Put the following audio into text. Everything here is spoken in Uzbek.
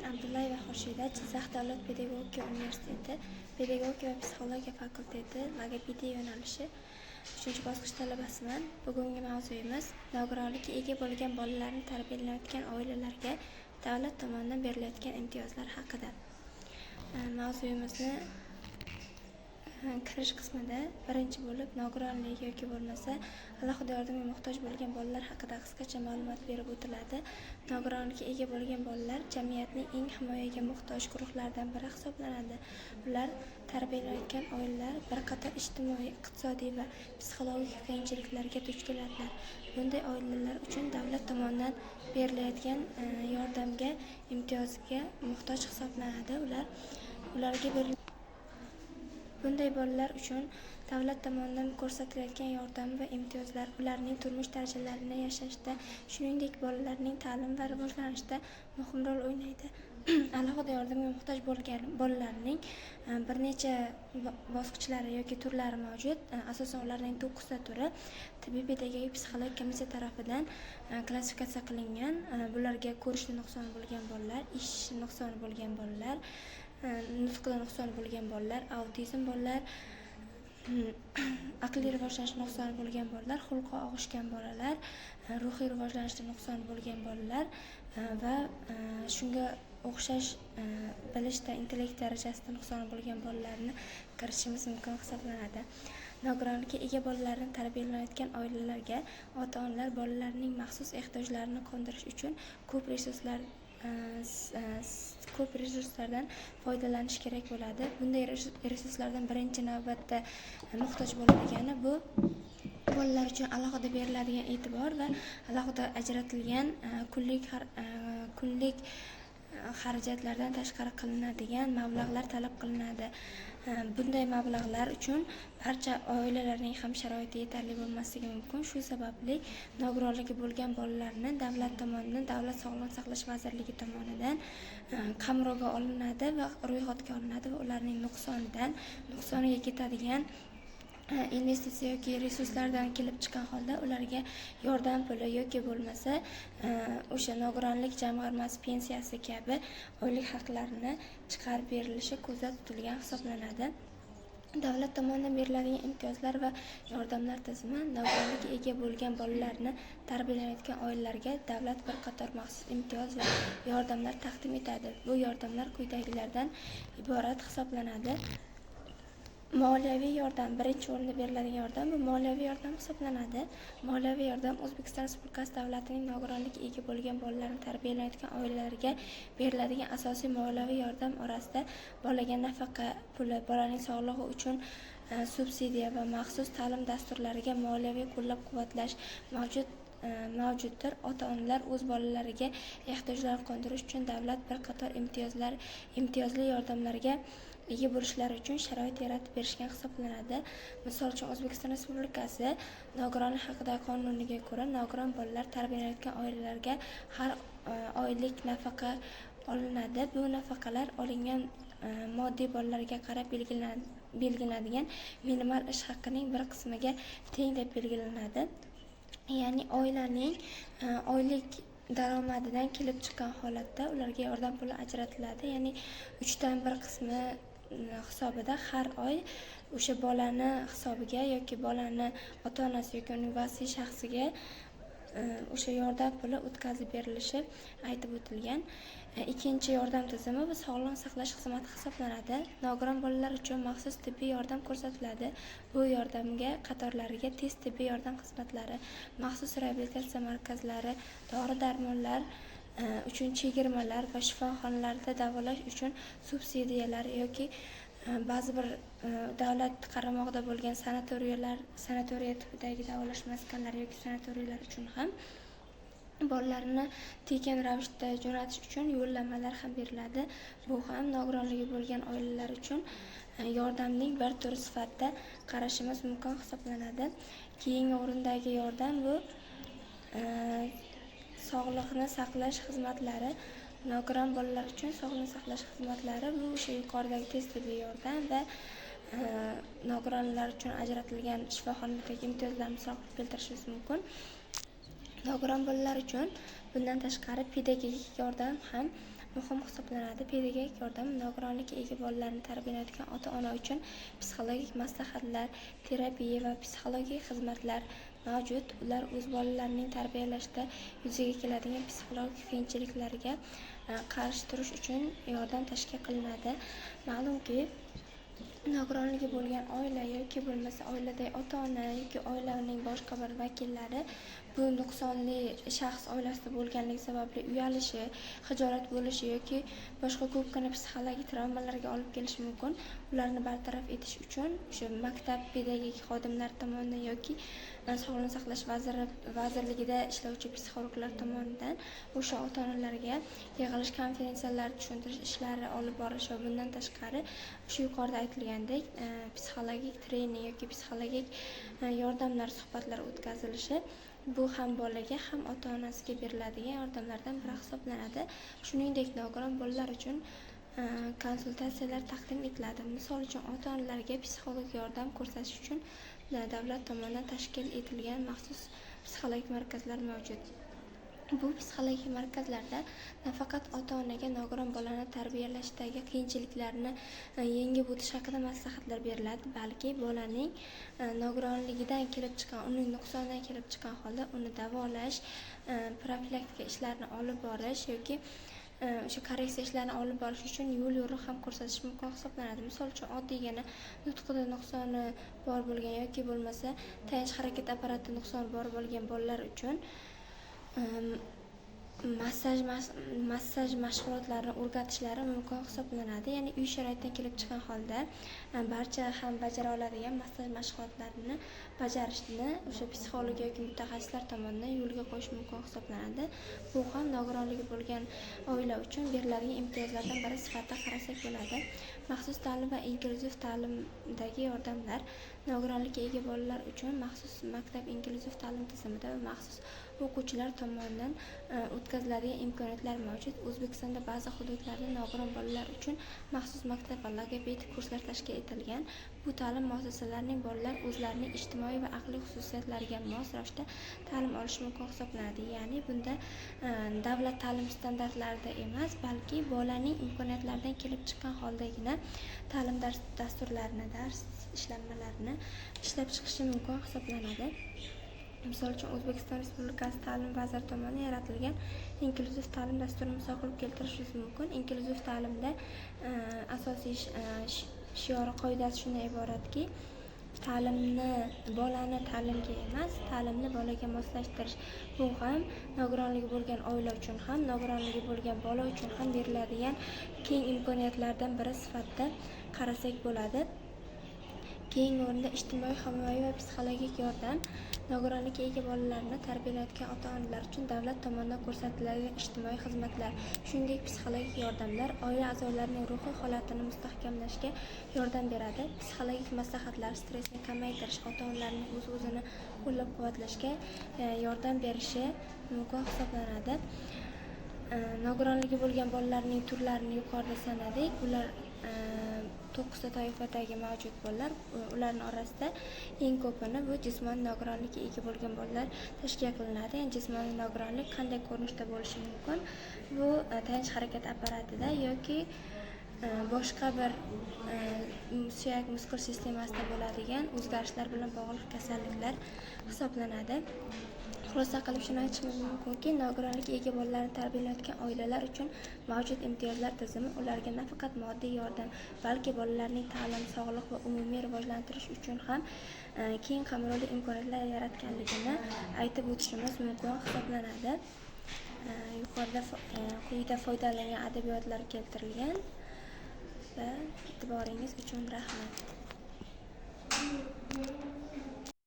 Abdullayeva Xurshida, Jizzax davlat pedagogika universiteti Pedagogika va psixologiya fakulteti logopediya yo'nalishi 3-bosqich talabasiman. Bugungi mavzuyimiz nogironlikka ega bo'lgan bolalarni tarbiyalayotgan oilalarga davlat tomonidan berilayotgan imtiyozlar haqida. Mavzuyimizni kirish qismida birinchi bo'lib nogironlik yoki bo'lmasa alohida yordamga muhtoj bo'lgan bolalar haqida qisqacha ma'lumot berib o'tiladi. Nogironlikka ega bo'lgan bolalar jamiyatning eng himoyaga muhtoj guruhlaridan biri hisoblanadi. Ular tarbiyalanayotgan oilalar bir qator ijtimoiy, iqtisodiy va psixologik qiyinchiliklarga duch keladilar. Bunday oilalar uchun davlat tomonidan berilayotgan yordamga, imtiyozga muhtoj hisoblanadi. Bunday bolalar uchun davlat tomonidan ko'rsatilayotgan yordam va imtiyozlar ularning turmush darajalarini yashashda, shuningdek bolalarning ta'lim va rivojlanishida muhim rol o'ynaydi. Alohida yordamga muhtoj bo'lgan bolalarning bir necha bosqichlari yoki turlari mavjud. Asosan ularning 9 ta turi tibbiy pedagogik psixologik komissiya tomonidan klassifikatsiya qilingan. Bularga ko'rishda nuqsoni bo'lgan bolalar, eshitishi nuqsoni bo'lgan bolalar, nutqida nuqsoni bo'lgan bolalar, autizm bolalar, aqliy rivojlanish nuqsoni bo'lgan bolalar, xulqi og'ishgan bolalar, ruhiy rivojlanishda nuqsoni bo'lgan bolalar va shunga o'xshash bilishda, intellekt darajasida nuqsoni bo'lgan bolalarni kiritishimiz mumkin hisoblanadi. Nogironlikka ega bolalarni tarbiyalanayotgan oilalarga ota-onalar bolalarning maxsus ehtiyojlarini qondirish uchun ko'p resurslardan foydalanish kerak bo'ladi. Bunday resurslardan birinchi navbatda muhtoj bo'ladigani bu bolalar uchun alohida beriladigan e'tibor va alohida ajratilgan kunlik xarajatlardan tashqari qilinadigan mablag'lar talab qilinadi. Bunday mablag'lar uchun barcha oilalarning ham sharoiti yetarli bo'lmasligi mumkin. Shu sababli nogironligi bo'lgan bolalarni davlat tomonidan, Davlat sog'liqni saqlash vazirligi tomonidan qamrovga olinadi va ro'yxatga olinadi va ularning nuqsoniga ketadigan investitsiya yoki resurslardan kelib chiqqan holda ularga yordam puli yoki bo'lmasa o'sha nogironlik jamg'armasi pensiyasi kabi oylik haqlarini chiqarib berilishi ko'zda tutilgan hisoblanadi. Davlat tomonidan beriladigan imtiyozlar va yordamlar tizimi nogironlikka ega bo'lgan bolalarni tarbiyalanayotgan oilalarga davlat bir qator maxsus imtiyoz va yordamlar taqdim etadi. Bu yordamlar quyidagilardan iborat hisoblanadi. Moliyaviy yordam birinchi o'rinda beriladigan yordam bu moliyaviy yordam hisoblanadi. Moliyaviy yordam O'zbekiston Respublikasi davlatining nogironlikka ega bo'lgan bolalarni tarbiyalanayotgan oilalarga beriladigan asosiy moliyaviy yordam orasida bolaga nafaqa puli, bolaning sog'lig'i uchun subsidiya va maxsus ta'lim dasturlariga moliyaviy qo'llab-quvvatlash mavjuddir. Ota-onalar o'z bolalariga ehtiyojlarini qondirish uchun davlat bir qator imtiyozli yordamlarga ega bo'lishlari uchun sharoit yaratib berishgan hisoblanadi. Misol uchun O'zbekiston Respublikasi nogironlik haqidagi qonuniga ko'ra nogiron bolalar tarbiyalanayotgan oilalarga har oylik nafaqa olinadi. Bu nafaqalar olingan moddiy bolalarga qarab belgilanadigan minimal ish haqining bir qismiga teng deb belgilanadi. Ya'ni oilaning oylik daromadidan kelib chiqqan holatda ularga yordam puli ajratiladi. Ya'ni 3dan 1 qismi hisobida har oy o'sha bolani hisobiga yoki bolani ota-onasi yoki uning vasiy shaxsiga o'sha yordam puli o'tkazib berilishi aytib o'tilgan. Ikkinchi yordam tizimi bu sog'liqni saqlash xizmati hisoblanadi. Nogiron bolalar uchun maxsus tibbiy yordam ko'rsatiladi. Bu yordamga qatorlariga tez tibbiy yordam xizmatlari, maxsus reabilitatsiya markazlari, dori-darmonlar uchun chegirmalar va shifoxonalarda davolash uchun subsidiyalar yoki ba'zi bir davlat qaramog'ida bo'lgan sanatoriya tipidagi davolash maskanlari yoki sanatoriyalar uchun ham bolalarni tekin ravishda jo'natish uchun yo'llanmalar ham beriladi. Bu ham nogironligi bo'lgan oilalar uchun yordamning bir turi sifatida qarashimiz mumkin hisoblanadi. Keyingi o'rindagi yordam bu sog'liqni saqlash xizmatlari. Nogiron bolalar uchun sog'liqni saqlash xizmatlari bu o'sha yuqoridagi tez tibbiy yordam va nogironlar uchun ajratilgan shifoxonadagi imtiyozlarni misol qilib keltirishimiz mumkin. Nogiron bolalar uchun bundan tashqari pedagogik yordam ham muhim hisoblanadi. Pedagogik yordam nogironlikka ega bolalarni tarbiyalayotgan ota-ona uchun psixologik maslahatlar, terapiya va psixologik xizmatlar mavjud. Ular o'z bolalarining tarbiyalashda yuzaga keladigan psixologik qiyinchiliklarga qarshi turish uchun yordam tashkil qilinadi. Ma'lumki, nogironligi bo'lgan oila yoki bo'lmasa oiladagi ota-ona yoki oilaning boshqa bir vakillari bu nuqsonli shaxs oilasida bo'lganligi sababli uyalishi, xijolat bo'lishi yoki boshqa ko'pgina psixologik travmalarga olib kelishi mumkin. Ularni bartaraf etish uchun o'sha maktab pedagogik xodimlar tomonidan yoki Sog'liqni saqlash vazirligida ishlovchi psixologlar tomonidan o'sha ota-onalarga yig'ilish, konferensiyalar, tushuntirish ishlari olib borilish va bundan tashqari shu yuqorida aytilgandek psixologik trening yoki psixologik yordamlar, suhbatlar o'tkazilishi bu ham bolaga ham ota-onasiga beriladigan yordamlardan biri hisoblanadi. Shuningdek, nogiron bolalar uchun konsultatsiyalar taqdim etiladi. Misol uchun, ota-onalarga psixologik yordam ko'rsatish uchun davlat tomonidan tashkil etilgan maxsus psixologik markazlar mavjud. Bu psixologik markazlarda nafaqat ota-onaga nogiron bolani tarbiyalashdagi qiyinchiliklarni yengib o'tish haqida maslahatlar beriladi, balki bolaning nogironligidan kelib chiqqan, uning nuqsonidan kelib chiqqan holda uni davolash, profilaktika ishlarini olib borish yoki o'sha korreksiya ishlarini olib borish uchun yo'l-yo'riq ham ko'rsatish mumkin hisoblanadi. Misol uchun, oddiygina nutqida nuqsoni bor bo'lgan yoki bo'lmasa tayanch harakat apparatida nuqsoni bor bo'lgan bolalar uchun massaj mashg'ulotlarini o'rgatishlari mumkin hisoblanadi. Ya'ni uy sharoitidan kelib chiqqan holda barcha ham bajara oladigan massaj mashg'ulotlarini bajarishni o'sha psixolog yoki mutaxassislar tomonidan yo'lga qo'yish mumkin hisoblanadi. Bu ham nogironligi bo'lgan oila uchun beriladigan imtiyozlardan biri sifatida qarasak bo'ladi. Maxsus ta'lim va inklyuziv ta'limdagi yordamlar nogironlikka ega bolalar uchun maxsus maktab inklyuziv ta'lim tizimida va maxsus o'quvchilar tomonidan o'tkaziladigan imkoniyatlar mavjud. O'zbekistonda ba'zi hududlarda nogiron bolalar uchun maxsus maktab va logopedik kurslar tashkil etilgan. Bu ta'lim muassasalarining bolalar o'zlarining ijtimoiy va aqliy xususiyatlariga mos ravishda ta'lim olishi mumkin hisoblanadi. Ya'ni bunda davlat ta'lim standartlarida emas, balki bolaning imkoniyatlaridan kelib chiqqan holdagina ta'lim dasturlarini, dars ishlanmalarini ishlab chiqishi mumkin hisoblanadi. Misol uchun, O'zbekiston Respublikasi Ta'lim vaziri tomonidan yaratilgan inklyuziv ta'lim dasturini misol qilib keltirishingiz mumkin. Inklyuziv ta'limda asosiy shiori qoidasi shundan iboratki, ta'limni bolani ta'limga emas, ta'limni bolaga moslashtirish. Bu ham nogironligi bo'lgan oila uchun ham, nogironligi bo'lgan bola uchun ham beriladigan keng imkoniyatlardan biri sifatida qarasak bo'ladi. Keyingi o'rinda ijtimoiy himoya va psixologik yordam. Nogironlikka ega bolalarni tarbiyalayotgan ota-onalar uchun davlat tomonidan ko'rsatiladigan ijtimoiy xizmatlar, shuningdek psixologik yordamlar oila a'zolarining ruhiy holatini mustahkamlashga yordam beradi. Psixologik maslahatlar stressni kamaytirish, ota-onalarning o'z-o'zini qo'llab-quvvatlashga yordam berishi mumkin hisoblanadi. Nogironligi bo'lgan bolalarning turlarini yuqorida sanadik. Ular 9 ta toifadagi mavjud bolalar. Ularning orasida eng ko'pini bu jismoniy nogironlikka ega bo'lgan bolalar tashkil qilinadi. Ya'ni jismoniy nogironlik qanday ko'rinishda bo'lishi mumkin? Bu tayanch harakat apparatida yoki boshqa bir suyak muskul sistemasida bo'ladigan o'zgarishlar bilan bog'liq kasalliklar hisoblanadi. Xulosa qilib shuni aytishimiz mumkinki, nogironlikka ega bolalarni tarbiyalayotgan oilalar uchun mavjud imtiyozlar tizimi ularga nafaqat moddiy yordam, balki bolalarning ta'lim, sog'liq va umumiy rivojlantirish uchun ham keng qamrovli imkoniyatlar yaratganligini aytib o'tishimiz mumkin hisoblanadi. Yuqorida quyida foydalangan adabiyotlar keltirilgan va e'tiboringiz uchun rahmat.